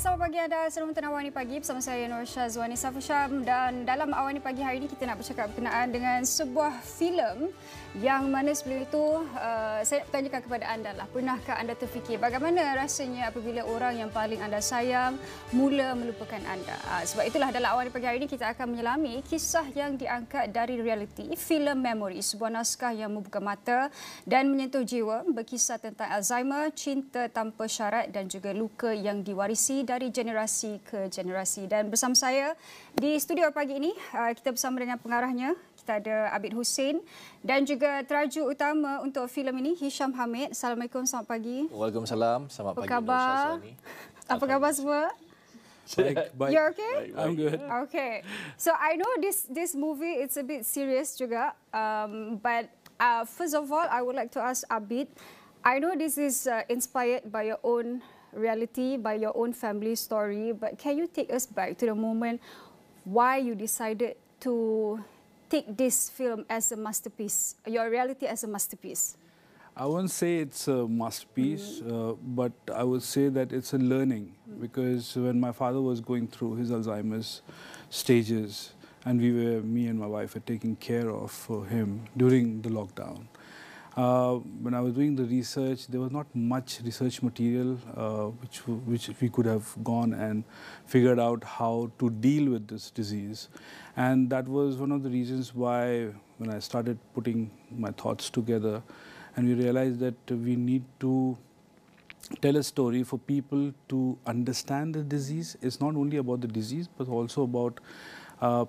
selamat pagi anda. Selamat menonton AWANI Pagi bersama saya Nur Syazwani Safusham, dan dalam AWANI Pagi hari ini kita nak bercakap berkenaan dengan sebuah filem yang mana sebelum itu saya nak bertanyakan kepada anda lah, pernahkah anda terfikir bagaimana rasanya apabila orang yang paling anda sayang mula melupakan anda? Sebab itulah dalam AWANI Pagi hari ini kita akan menyelami kisah yang diangkat dari realiti filem Memori, sebuah naskah yang membuka mata dan menyentuh jiwa, berkisah tentang Alzheimer, cinta tanpa syarat dan juga luka yang diwarisi dari generasi ke generasi. Dan bersama saya di studio pagi ini kita bersama dengan pengarahnya. Kita ada Abid Hussein dan juga teraju utama untuk filem ini Hisham Hamid. Assalamualaikum, selamat pagi. Waalaikumsalam, selamat pagi. Apa khabar? Apa khabar semua? Baik. You're okay? I'm good. Okay. So I know this movie it's a bit serious juga. But first of all, I would like to ask Abid. I know this is inspired by your own reality, by your own family story. But can you take us back to the moment why you decided to take this film as a masterpiece, your reality as a masterpiece? I won't say it's a masterpiece, but I would say that it's a learning, because when my father was going through his Alzheimer's stages, and me and my wife were taking care of him during the lockdown. When I was doing the research, there was not much research material which we could have gone and figured out how to deal with this disease. And that was one of the reasons why when I started putting my thoughts together, and we realized that we need to tell a story for people to understand the disease. It's not only about the disease, but also about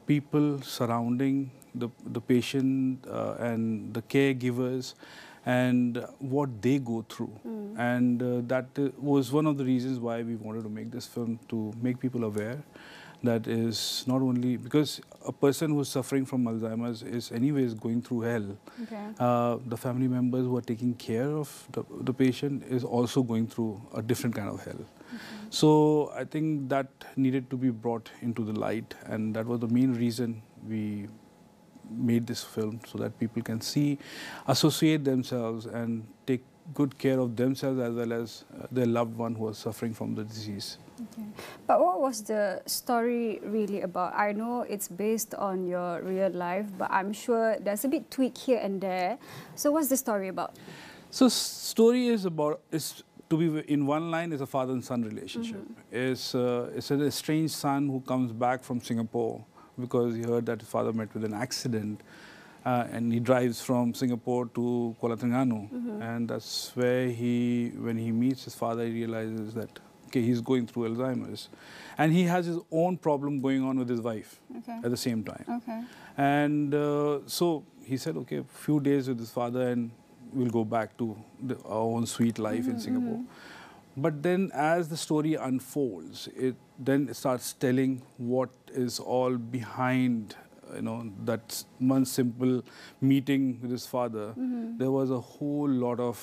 people surrounding the patient and the caregivers and what they go through. And that was one of the reasons why we wanted to make this film, to make people aware that is not only because a person who's suffering from Alzheimer's is anyways going through hell. Okay. The family members who are taking care of the patient is also going through a different kind of hell. Okay. So I think that needed to be brought into the light, and that was the main reason we made this film, so that people can see, associate themselves and take good care of themselves as well as their loved one who are suffering from the disease. Okay. But what was the story really about? I know it's based on your real life, but I'm sure there's a bit tweak here and there. So what's the story about? So story is about, to be in one line, is a father and son relationship. It's an estranged son who comes back from Singapore because he heard that his father met with an accident. And he drives from Singapore to Kuala Terengganu, and that's where when he meets his father, he realizes that he's going through Alzheimer's, and he has his own problem going on with his wife at the same time. Okay. And so he said, okay, a few days with his father, and we'll go back to our own sweet life in Singapore. But then, as the story unfolds, it starts telling what is all behind. That one simple meeting with his father, there was a whole lot of,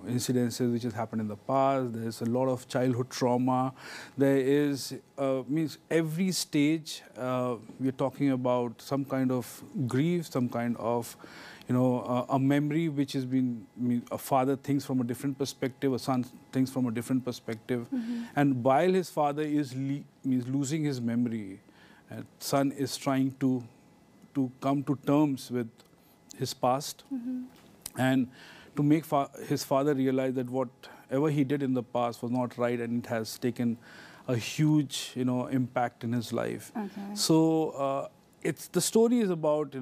incidences which has happened in the past. There's a lot of childhood trauma. There is, means every stage, we're talking about some kind of grief, some kind of, a memory which has been, a father thinks from a different perspective, a son thinks from a different perspective. And while his father is losing his memory, son is trying to come to terms with his past and to make his father realize that whatever he did in the past was not right, and it has taken a huge impact in his life. Okay. So the story is about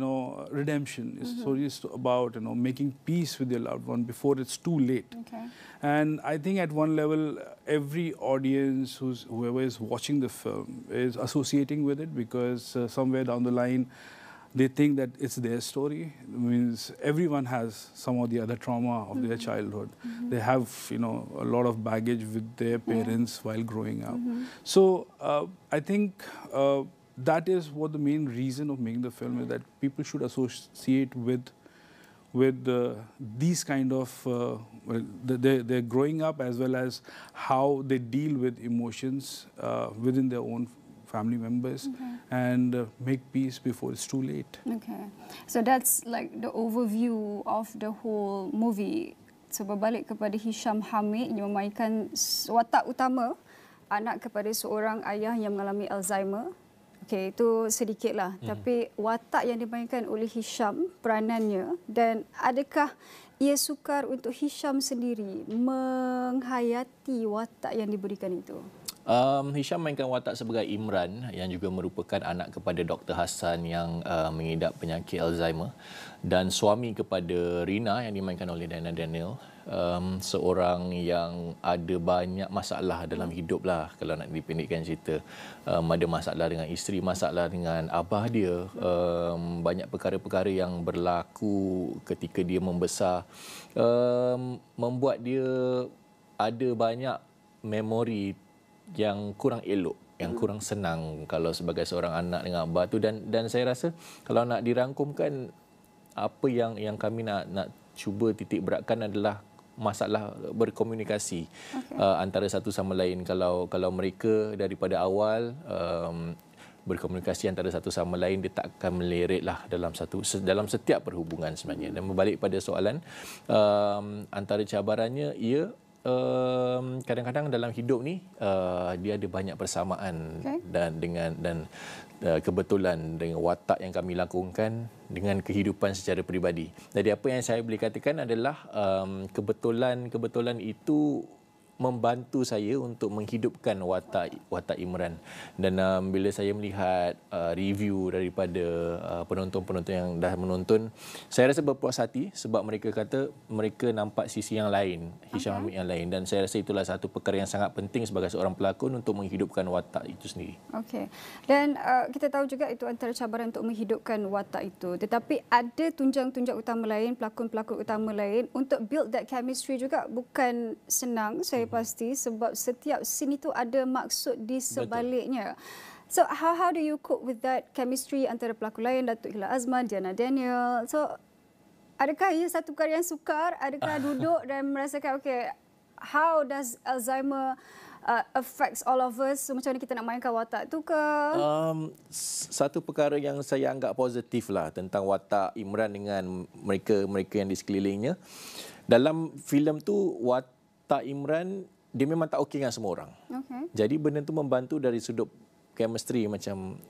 redemption. The story is about making peace with your loved one before it's too late. Okay. And I think at one level, every audience, whoever is watching the film, is associating with it, because somewhere down the line, they think that it's their story. It means everyone has some or the other trauma of their childhood. They have a lot of baggage with their parents while growing up. So I think that is what the main reason of making the film is, that people should associate with these kind of they're growing up, as well as how they deal with emotions within their own family members, and make peace before it's too late. Okay, so that's like the overview of the whole movie. So berbalik kepada Hisham Hamid yang memainkan watak utama anak kepada seorang ayah yang mengalami Alzheimer. Okey, itu sedikitlah. Tapi watak yang dimainkan oleh Hisham, peranannya, dan adakah ia sukar untuk Hisham sendiri menghayati watak yang diberikan itu? Hisham mainkan watak sebagai Imran yang juga merupakan anak kepada Dr. Hassan yang mengidap penyakit Alzheimer, dan suami kepada Rina yang dimainkan oleh Daniel, seorang yang ada banyak masalah dalam hidup lah kalau nak dipendekkan cerita. Ada masalah dengan isteri, masalah dengan abah dia, banyak perkara-perkara yang berlaku ketika dia membesar, membuat dia ada banyak memori yang kurang elok, yang kurang senang kalau sebagai seorang anak dengan abah tu, dan saya rasa kalau nak dirangkumkan, apa yang kami nak cuba titik beratkan adalah masalah berkomunikasi antara satu sama lain. Kalau mereka daripada awal berkomunikasi antara satu sama lain, dia tak akan meleret lah dalam setiap perhubungan sebenarnya. Dan berbalik pada soalan, antara cabarannya ia kadang-kadang dalam hidup ni dia ada banyak persamaan dan kebetulan dengan watak yang kami lakukan dengan kehidupan secara peribadi. Jadi apa yang saya boleh katakan adalah kebetulan itu membantu saya untuk menghidupkan watak Imran. Dan bila saya melihat review daripada penonton-penonton yang dah menonton, saya rasa berpuas hati sebab mereka kata mereka nampak sisi yang lain, Hisham Hamid yang lain, dan saya rasa itulah satu perkara yang sangat penting sebagai seorang pelakon untuk menghidupkan watak itu sendiri. Okey. Dan kita tahu juga itu antara cabaran untuk menghidupkan watak itu. Tetapi ada tunjang-tunjang utama lain, pelakon-pelakon utama lain, untuk build that chemistry juga bukan senang, saya pasti, sebab setiap scene itu ada maksud di sebaliknya. Betul. So how do you cope with that chemistry antara pelakon lain, Datuk Hilal Azman, Diana Daniel? So adakah ia satu perkara yang sukar? Adakah duduk dan merasakan, okay, how does Alzheimer affects all of us? So, macam mana kita nak mainkan watak tu ke? Satu perkara yang saya anggap positif lah tentang watak Imran dengan mereka yang di sekelilingnya. Dalam filem tu, watak Imran, dia memang tak okey dengan semua orang. Jadi benda tu membantu dari sudut chemistry macam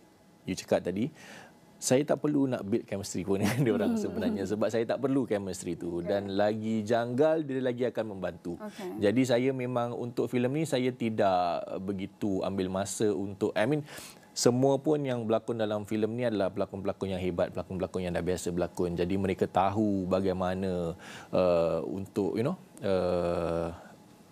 you cakap tadi. Saya tak perlu nak build chemistry pun dengan dia orang sebenarnya, sebab saya tak perlu chemistry tu, dan lagi janggal dia lagi akan membantu. Jadi saya memang untuk filem ni saya tidak begitu ambil masa untuk, semua pun yang berlakon dalam filem ni adalah pelakon-pelakon yang hebat, pelakon-pelakon yang dah biasa berlakon. Jadi mereka tahu bagaimana untuk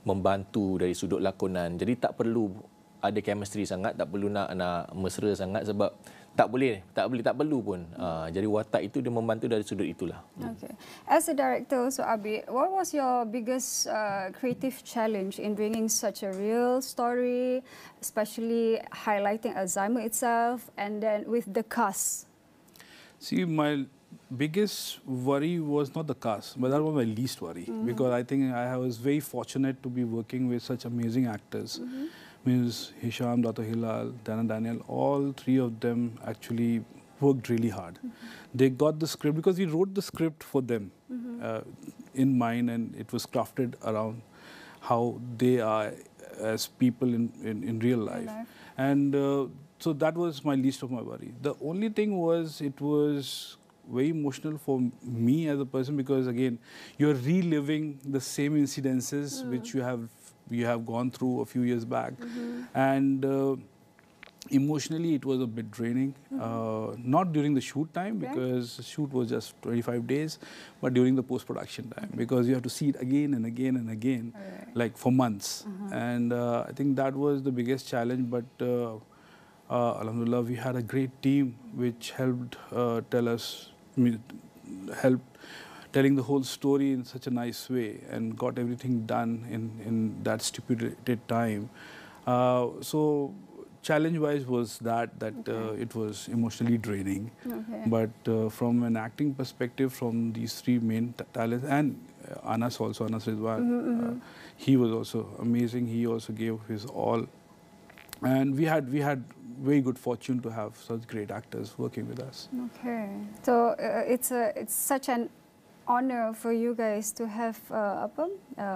membantu dari sudut lakonan. Jadi tak perlu ada chemistry sangat, tak perlu nak mesra sangat, sebab tak perlu pun. Jadi watak itu dia membantu dari sudut itulah. Okay. As a director, so Abi, what was your biggest creative challenge in bringing such a real story, especially highlighting Alzheimer itself, and then with the cast? See, my biggest worry was not the cast, but that was my least worry, because I think I was very fortunate to be working with such amazing actors. Means Hisham, Dr. Hilal, Daniel, all three of them actually worked really hard. They got the script because we wrote the script for them in mind, and it was crafted around how they are as people in real life. And so that was my least of my worry. The only thing was, it was very emotional for me as a person, because again, you're reliving the same incidences which you have gone through a few years back, and emotionally it was a bit draining. Not during the shoot time, because the shoot was just 25 days, but during the post-production time, because you have to see it again and again and again, like for months. And I think that was the biggest challenge, but alhamdulillah, we had a great team which helped telling the whole story in such a nice way, and got everything done in that stipulated time. So challenge-wise was that it was emotionally draining. But from an acting perspective, from these three main talents, and Anas Rizwan, he was also amazing. He also gave his all, and we had very good fortune to have such great actors working with us. So it's such an honor for you guys to have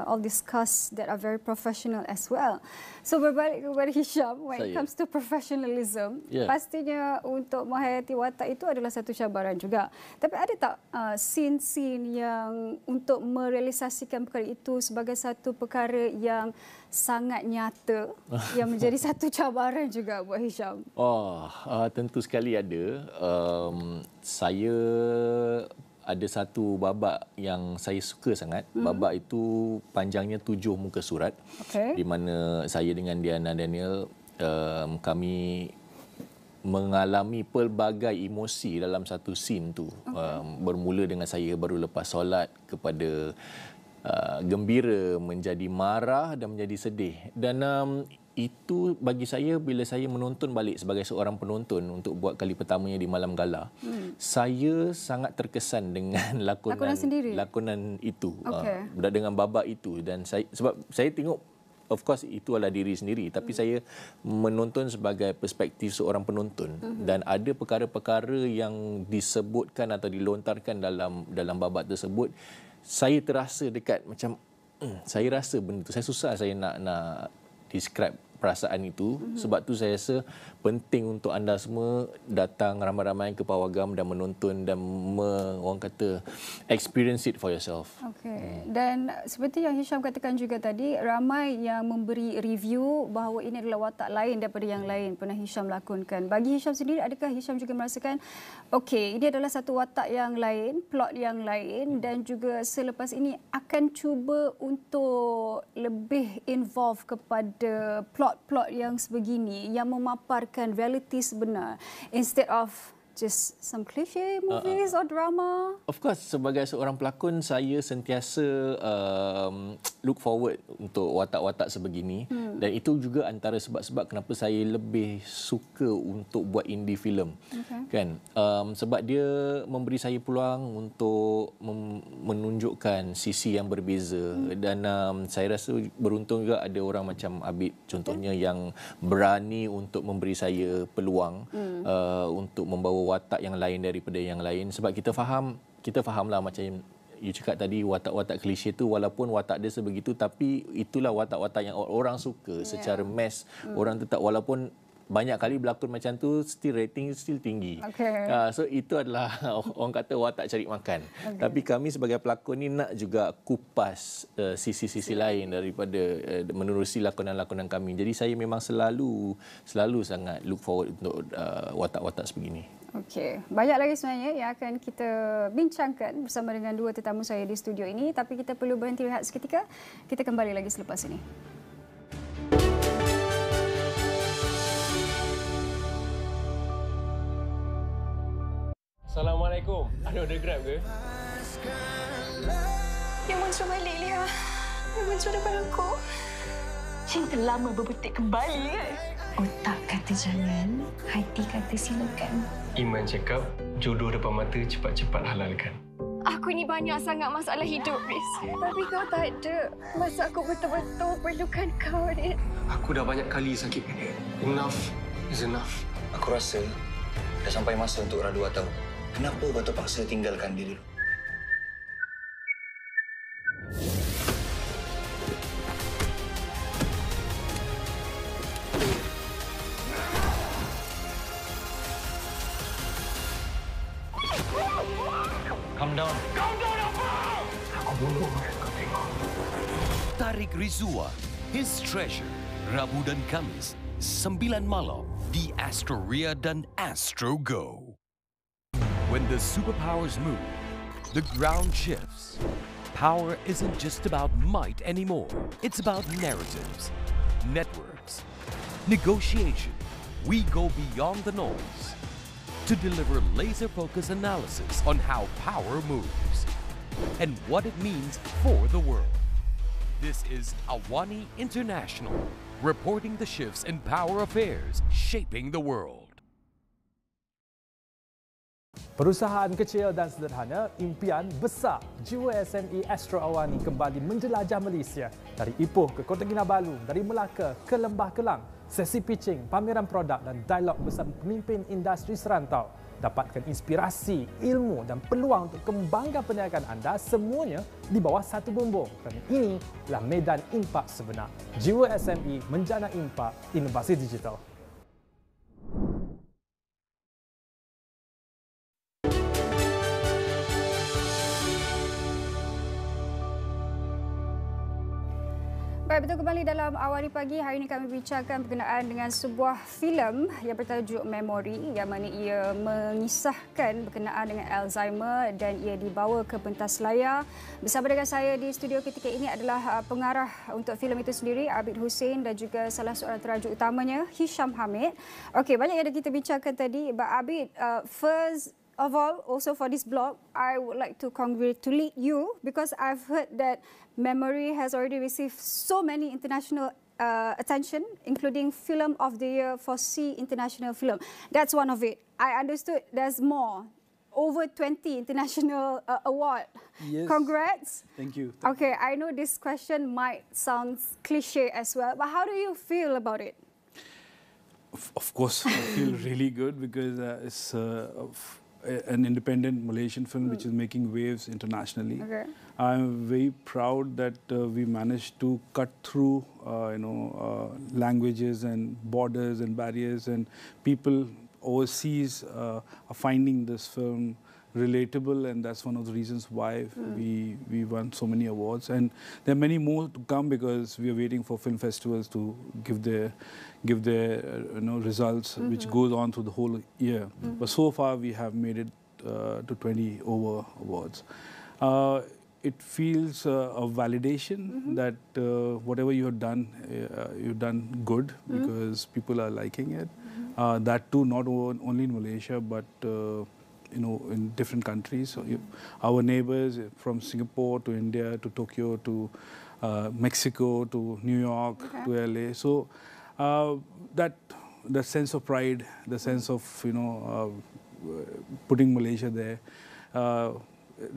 all these casts that are very professional as well. So berbalik kepada Hisham, when it comes to professionalism, pastinya untuk menghayati watak itu adalah satu cabaran juga. Tapi ada tak scene-scene yang untuk merealisasikan perkara itu sebagai satu perkara yang sangat nyata yang menjadi satu cabaran juga buat Hisham? Tentu sekali ada. Saya ada satu babak yang saya suka sangat. Babak itu panjangnya 7 muka surat. Di mana saya dengan Diana Daniel kami mengalami pelbagai emosi dalam satu scene tu. Bermula dengan saya baru lepas solat kepada gembira, menjadi marah dan menjadi sedih. Dan itu bagi saya, bila saya menonton balik sebagai seorang penonton untuk buat kali pertamanya di Malam Gala, saya sangat terkesan dengan lakonan itu, dengan babak itu. Dan sebab saya tengok, of course itu adalah diri sendiri, tapi saya menonton sebagai perspektif seorang penonton. Dan ada perkara-perkara yang disebutkan atau dilontarkan dalam babak tersebut, saya terasa dekat macam saya rasa benda tu, saya susah saya nak describe perasaan itu. Sebab tu saya rasa penting untuk anda semua datang ramai-ramai ke Pawagam dan menonton dan orang kata experience it for yourself. Dan seperti yang Hisham katakan juga tadi, ramai yang memberi review bahawa ini adalah watak lain daripada yang lain pernah Hisham lakonkan. Bagi Hisham sendiri, adakah Hisham juga merasakan ini adalah satu watak yang lain, plot yang lain, dan juga selepas ini akan cuba untuk lebih involve kepada plot yang sebegini yang memaparkan realiti sebenar instead of just some cliche movies or drama? Of course, sebagai seorang pelakon, saya sentiasa look forward untuk watak-watak sebegini. Dan itu juga antara sebab-sebab kenapa saya lebih suka untuk buat indie film. Kan? Sebab dia memberi saya peluang untuk menunjukkan sisi yang berbeza. Dan saya rasa beruntung juga ada orang macam Abid contohnya yang berani untuk memberi saya peluang untuk membawa watak yang lain daripada yang lain. Sebab kita fahamlah macam you cakap tadi, watak-watak klise tu walaupun watak dia sebegitu, tapi itulah watak-watak yang orang suka secara mass. Orang tetap, walaupun banyak kali berlakon macam tu, rating still tinggi. So itu adalah orang kata watak cari makan. Tapi kami sebagai pelakon ni nak juga kupas sisi-sisi lain daripada menerusi lakonan-lakonan kami. Jadi saya memang selalu sangat look forward untuk watak-watak sebegini. Banyak lagi sebenarnya yang akan kita bincangkan bersama dengan dua tetamu saya di studio ini, tapi kita perlu berhenti rehat seketika. Kita kembali lagi selepas ini. Assalamualaikum. Ada order Grab ke? Yang muncul balik, Lia. Yang muncul depan aku. Cinta lama berbutik kembali, kan? Otak kata jangan, hati kata silakan. Iman cakap, jodoh depan mata cepat-cepat halalkan. Aku ni banyak sangat masalah hidup, Riz. Tapi kau tak ada. Masa aku betul-betul perlukan kau, Riz. Aku dah banyak kali sakitkan dia. Enough is enough. Aku rasa dah sampai masa untuk Radua tahu kenapa kau terpaksa tinggalkan dia dulu. Calm down. Calm down apa? Aku bunuh kau tengok. Tarik Rizua, His Treasure, Rabu dan Kamis, 9 malam di Astroria dan Astro Go. When the superpowers move, the ground shifts. Power isn't just about might anymore. It's about narratives, networks, negotiation. We go beyond the noise to deliver laser-focused analysis on how power moves and what it means for the world. This is AWANI International, reporting the shifts in power affairs shaping the world. Perusahaan kecil dan sederhana, impian besar. Jiwa SME Astro AWANI kembali menjelajah Malaysia. Dari Ipoh ke Kota Kinabalu, dari Melaka ke Lembah Kelang. Sesi pitching, pameran produk dan dialog bersama pemimpin industri serantau. Dapatkan inspirasi, ilmu dan peluang untuk kembangkan perniagaan anda semuanya di bawah satu bumbung. Kerana inilah medan impak sebenar. Jiwa SME menjana impak inovasi digital. Baik, betul kembali dalam AWANI Pagi. Hari ini kami bincangkan berkenaan dengan sebuah filem yang bertajuk Memori, yang mana ia mengisahkan berkenaan dengan Alzheimer dan ia dibawa ke pentas layar. Bersama dengan saya di studio ketika ini adalah pengarah untuk filem itu sendiri, Abid Hussein, dan juga salah seorang terajuk utamanya, Hisham Hamid. Okey, banyak yang dah kita bincangkan tadi. But Abid, first of all, also for this blog, I would like to congratulate you because I've heard that Memori has already received so many international attention, including Film of the Year for C International Film. That's one of it. I understood there's more. Over 20 international award. Yes. Congrats. Thank you. Okay, I know this question might sound cliche as well, but how do you feel about it? Of course, I feel really good because it's an independent Malaysian film which is making waves internationally. Okay. I'm very proud that we managed to cut through, languages and borders and barriers, and people overseas are finding this film relatable, and that's one of the reasons why we won so many awards. And there are many more to come because we are waiting for film festivals to give their results, which goes on through the whole year. But so far we have made it to 20 over awards. It feels a validation that whatever you have done, you've done good because people are liking it. That too, not only in Malaysia, but in different countries. So our neighbors from Singapore to India to Tokyo to Mexico to New York to LA. So that the sense of pride, the sense of putting Malaysia there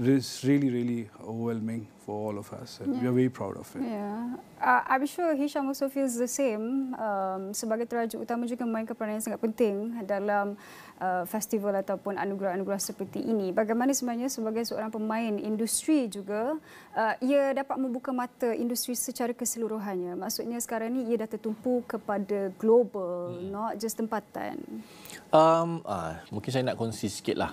is really, really overwhelming for all of us, and we are very proud of it. Yeah, I'm sure Hisham also feels the same. Sebagai terajuk utama juga memainkan peranan yang sangat penting dalam festival ataupun anugerah-anugerah seperti ini. Bagaimana sebenarnya sebagai seorang pemain industri juga, ia dapat membuka mata industri secara keseluruhannya. Maksudnya sekarang ni ia dah tertumpu kepada global, not just tempatan. Mungkin saya nak kongsi sikit lah.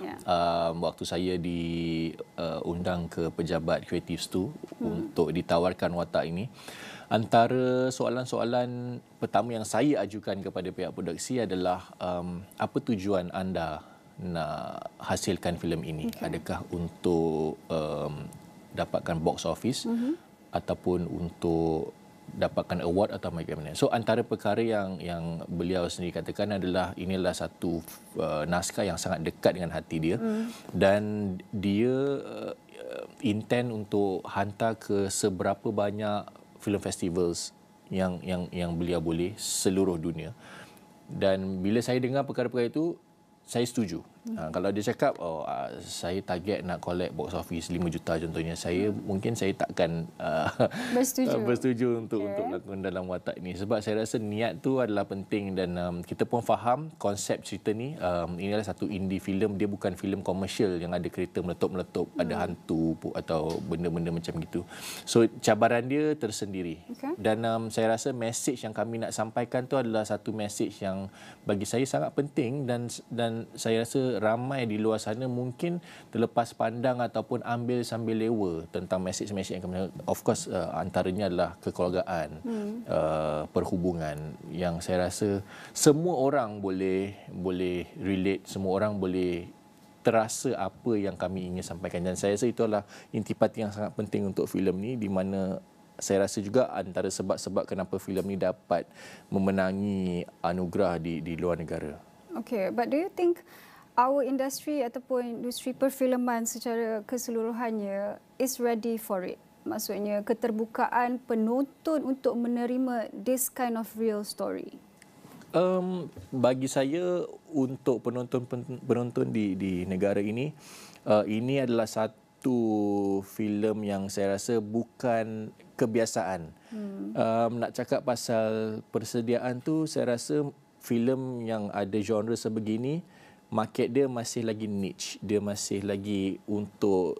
Waktu saya diundang ke pejabat kreatif tu untuk ditawarkan watak ini, antara soalan-soalan pertama yang saya ajukan kepada pihak produksi adalah apa tujuan anda nak hasilkan filem ini? Adakah untuk dapatkan box office ataupun untuk dapatkan award atau bagaimana? So antara perkara yang beliau sendiri katakan adalah inilah satu naskah yang sangat dekat dengan hati dia dan dia intend untuk hantar ke seberapa banyak film festivals yang beliau boleh seluruh dunia. Dan bila saya dengar perkara-perkara itu, saya setuju. Kalau dia cakap saya target nak collect box office 5 juta contohnya, mungkin saya takkan bersetuju untuk lakon dalam watak ini, sebab saya rasa niat tu adalah penting dan kita pun faham konsep cerita ni. Ini adalah satu indie film, dia bukan filem komersial yang ada kereta meletup-meletup, ada hantu atau benda-benda macam gitu. So cabaran dia tersendiri. Dan saya rasa message yang kami nak sampaikan tu adalah satu message yang bagi saya sangat penting dan saya rasa ramai di luar sana mungkin terlepas pandang ataupun ambil sambil lewa tentang mesej-mesej yang kami, of course antaranya adalah kekeluargaan, perhubungan, yang saya rasa semua orang boleh relate, semua orang boleh terasa apa yang kami ingin sampaikan, dan saya rasa itu adalah intipati yang sangat penting untuk filem ni, di mana saya rasa juga antara sebab-sebab kenapa filem ni dapat memenangi anugerah di luar negara. Okay, but do you think our industry ataupun industri perfilman secara keseluruhannya is ready for it? Maksudnya keterbukaan penonton untuk menerima this kind of real story. Bagi saya, untuk penonton di negara ini, ini adalah satu filem yang saya rasa bukan kebiasaan. Nak cakap pasal persediaan tu, saya rasa filem yang ada genre sebegini market dia masih lagi niche, dia masih lagi untuk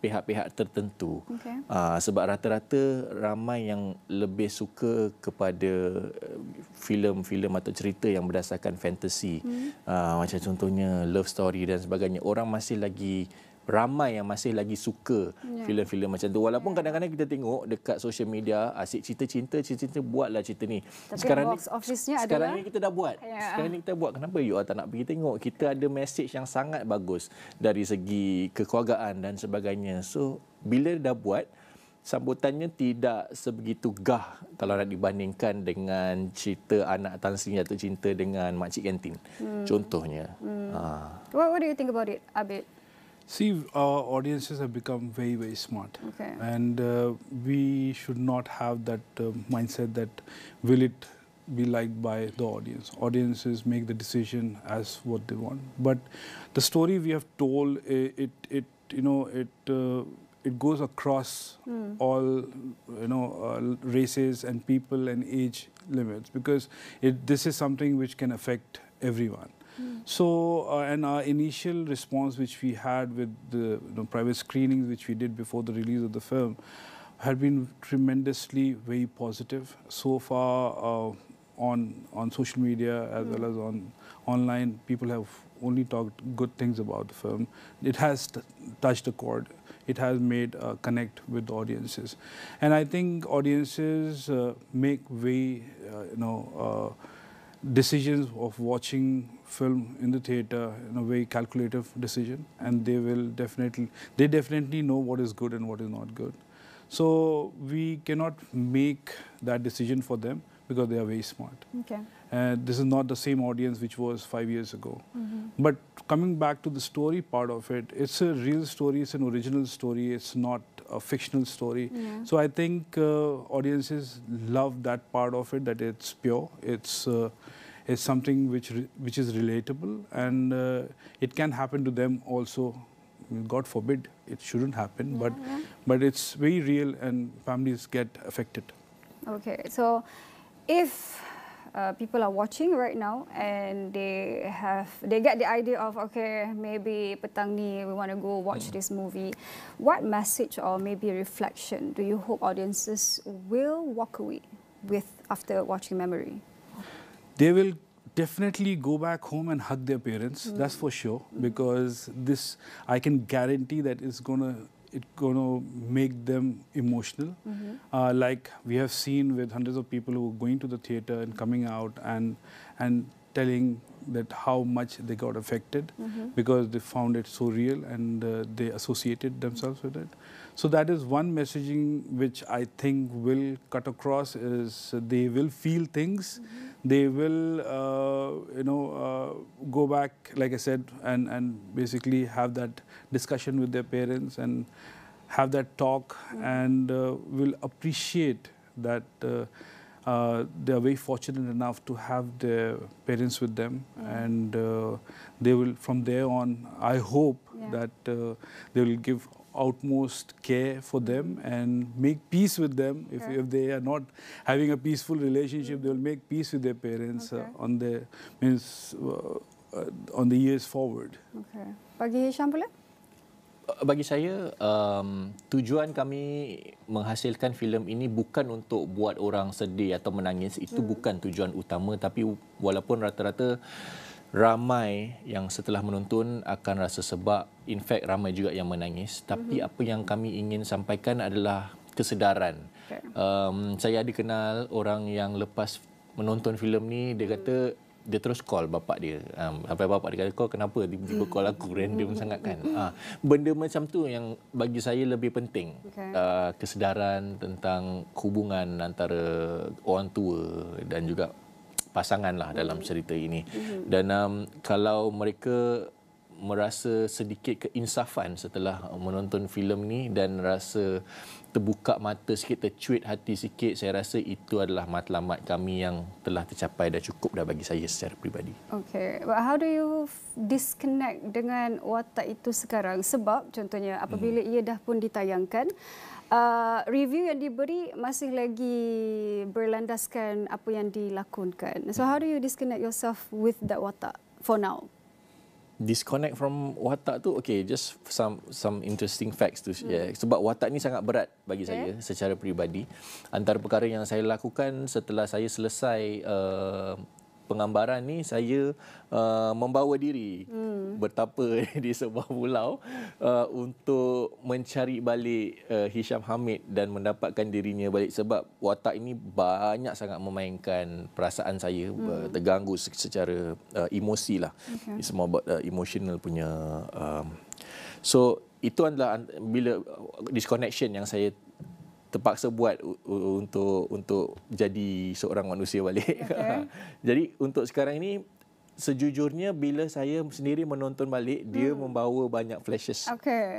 pihak-pihak tertentu. Okay. Sebab rata-rata ramai yang lebih suka kepada filem-filem atau cerita yang berdasarkan fantasi. Macam contohnya love story dan sebagainya. Orang masih lagi ramai yang masih lagi suka filem-filem macam tu. Walaupun kadang-kadang kita tengok dekat social media, asyik cerita-cinta, buatlah cerita ni. Tapi Sekarang box office-nya sekarang adalah ni kita dah buat. Sekarang ni kita buat. Kenapa you all tak nak pergi tengok? Kita ada message yang sangat bagus dari segi kekeluargaan dan sebagainya. So, bila dah buat, sambutannya tidak sebegitu gah kalau nak dibandingkan dengan cerita anak Tan Sri atau cinta dengan makcik kantin. Contohnya. What do you think about it, Abid? See, audiences have become very, very smart. Okay. And we should not have that mindset that will it be liked by the audience. Audiences make the decision as what they want. But the story we have told, it goes across all races and people and age limits, because this is something which can affect everyone. So, and our initial response which we had with the private screenings which we did before the release of the film had been tremendously very positive. So far on social media as well as online, people have only talked good things about the film. It has touched a chord. It has made a connect with the audiences. And I think audiences make very, decisions of watching film in the theater in a very calculative decision, and they definitely know what is good and what is not good. So we cannot make that decision for them because they are very smart. Okay. This is not the same audience which was 5 years ago. But coming back to the story part of it, it's a real story, it's an original story, it's not a fictional story. So I think audiences love that part of it, that it's pure, it's something which is relatable, and it can happen to them also. God forbid it shouldn't happen, but it's very real and families get affected. Okay, so if people are watching right now and they get the idea of, okay, maybe petang ni we want to go watch this movie, what message or maybe reflection do you hope audiences will walk away with after watching Memori? They will definitely go back home and hug their parents, that's for sure, because this, I can guarantee that it's gonna make them emotional. Like we have seen with hundreds of people who are going to the theater and coming out and telling that how much they got affected because they found it so real and they associated themselves with it. So that is one messaging which I think will cut across, is they will feel things, they will go back, like I said, and basically have that discussion with their parents and have that talk, and will appreciate that they are very fortunate enough to have their parents with them, and they will, from there on, I hope that they will give utmost care for them and make peace with them. If they are not having a peaceful relationship, they will make peace with their parents on the years forward. Okay. Bagi Syam pula? Bagi saya, tujuan kami menghasilkan filem ini bukan untuk buat orang sedih atau menangis. Itu bukan tujuan utama. Tapi walaupun rata-rata ramai yang setelah menonton akan rasa sebab, in fact ramai juga yang menangis. Tapi apa yang kami ingin sampaikan adalah kesedaran. Saya ada kenal orang yang lepas menonton filem ni, dia kata dia terus call bapak dia. Sampai bapak dia kata, kau kenapa tiba-tiba call aku, random sangat kan. Benda macam tu yang bagi saya lebih penting. Kesedaran tentang hubungan antara orang tua dan juga pasangan lah dalam cerita ini. Dan kalau mereka merasa sedikit keinsafan setelah menonton filem ni dan rasa terbuka mata sikit, tercuit hati sikit, saya rasa itu adalah matlamat kami yang telah tercapai, dah cukup dah bagi saya secara peribadi. Okay, but how do you disconnect dengan watak itu sekarang? Sebab contohnya apabila ia dah pun ditayangkan, review yang diberi masih lagi berlandaskan apa yang dilakonkan. So how do you disconnect yourself with that watak for now? disconnect from watak tu, okay, just some interesting facts tu share. Sebab watak ni sangat berat bagi saya secara peribadi. Antara perkara yang saya lakukan setelah saya selesai penggambaran ni, saya membawa diri bertapa di sebuah pulau untuk mencari balik Hisham Hamid dan mendapatkan dirinya balik, sebab watak ini banyak sangat memainkan perasaan saya, terganggu secara emosi lah. It's more about emotional punya. So itu adalah bila disconnection yang saya terpaksa buat untuk jadi seorang manusia balik. Jadi untuk sekarang ini, sejujurnya bila saya sendiri menonton balik, dia membawa banyak flashes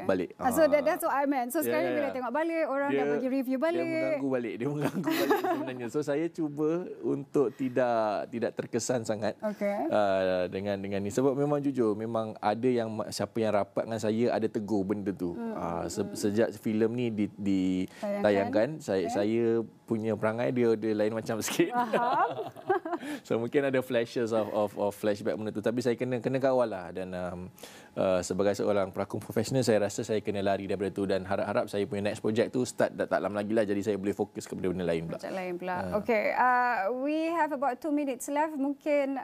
balik. So that's what I meant. So sekarang bila tengok balik, orang dah bagi review balik. Dia mengganggu balik sebenarnya. So saya cuba untuk tidak terkesan sangat dengan ni. Sebab memang jujur, memang ada yang siapa yang rapat dengan saya ada tegur benda tu. Sejak filem ni ditayangkan, saya punya perangai dia lain macam sikit. So mungkin ada flashes of flashback benda tu, tapi saya kena kawal lah. Dan sebagai seorang pelakon profesional, saya rasa saya kena lari daripada tu, dan harap-harap saya punya next project tu start tak lama lagi lah, jadi saya boleh fokus kepada benda lain pula. Okay, we have about 2 minutes left. Mungkin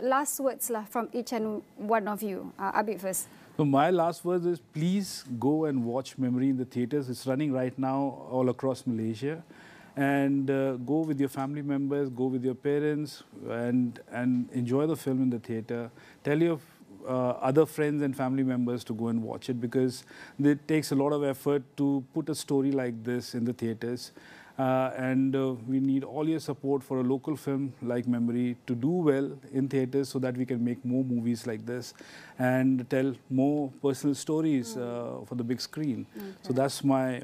last words lah from each and one of you. Abid first. So my last words is, please go and watch Memori in the theatres. It's running right now all across Malaysia. And go with your family members, go with your parents, and enjoy the film in the theatre. Tell your other friends and family members to go and watch it, because it takes a lot of effort to put a story like this in the theatres. And we need all your support for a local film like Memori to do well in theatres, so that we can make more movies like this and tell more personal stories for the big screen. So that's my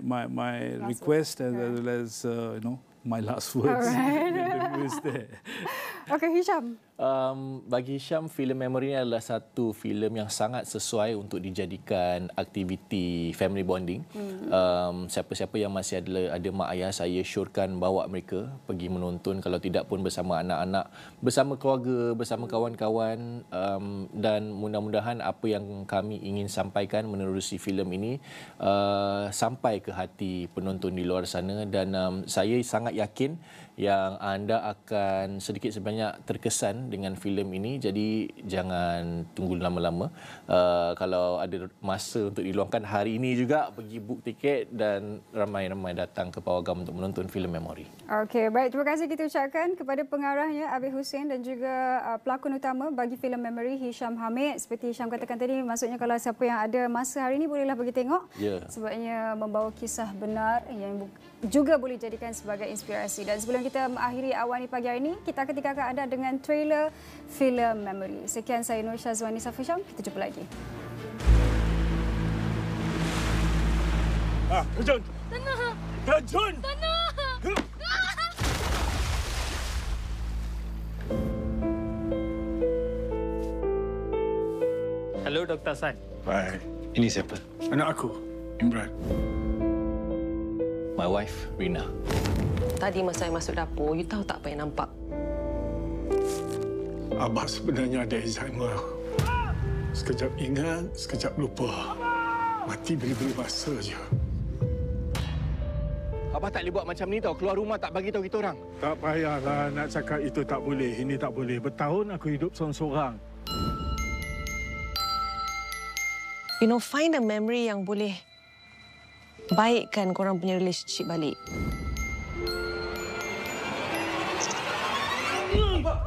request, as well as my last words. Okay, Hisham. Bagi Hisham, filem Memori ni adalah satu filem yang sangat sesuai untuk dijadikan aktiviti family bonding. Siapa-siapa yang masih ada mak ayah, saya syorkan bawa mereka pergi menonton, kalau tidak pun bersama anak-anak, bersama keluarga, bersama kawan-kawan, dan mudah-mudahan apa yang kami ingin sampaikan menerusi filem ini sampai ke hati penonton di luar sana. Dan saya sangat yakin yang anda akan sedikit sebanyak terkesan dengan filem ini. Jadi jangan tunggu lama-lama. Kalau ada masa untuk diluangkan hari ini juga, pergi book tiket dan ramai-ramai datang ke Pawagam untuk menonton filem Memori. Okey, baik. Terima kasih kita ucapkan kepada pengarahnya Abid Hussein dan juga pelakon utama bagi filem Memori, Hisham Hamid. Seperti Hisham katakan tadi, maksudnya kalau siapa yang ada masa hari ini, bolehlah pergi tengok. Sebabnya membawa kisah benar yang juga boleh jadikan sebagai inspirasi. Dan sebelum kita mengakhiri Awani Pagi hari ini, kita akan tinggalkan anda dengan trailer filem Memori. Sekian, saya Nursha Zuani Safusham. Kita jumpa lagi. Terjun! Tanah! Terjun! Tanah! Halo, Dr. Hassan. Baik. Ini siapa? Anak aku, Imran. My wife, Rina. Tadi masa saya masuk dapur, you tahu tak apa yang nampak? Abah sebenarnya ada Alzheimer. Sekejap ingat, sekejap lupa. Mati beri-beri masa je. Abah tak boleh buat macam ni tau. Keluar rumah tak bagi tahu kita orang. Tak payahlah nak cakap itu tak boleh, ini tak boleh. Bertahun aku hidup seorang-seorang. You know, find a memory yang boleh baikkan korang punya relationship balik. Abah,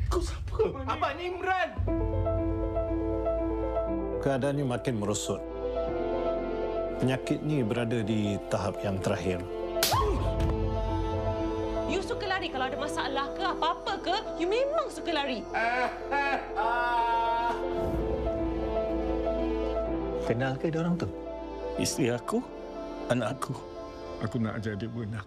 kau siapa? Abah ni Imran. Keadaannya makin merosot. Penyakit ni berada di tahap yang terakhir. You suka lari kalau ada masalah ke apa-apa ke, you memang suka lari. Kenal ke dia orang tu? Isteri aku, anak aku. Aku nak jadi benar.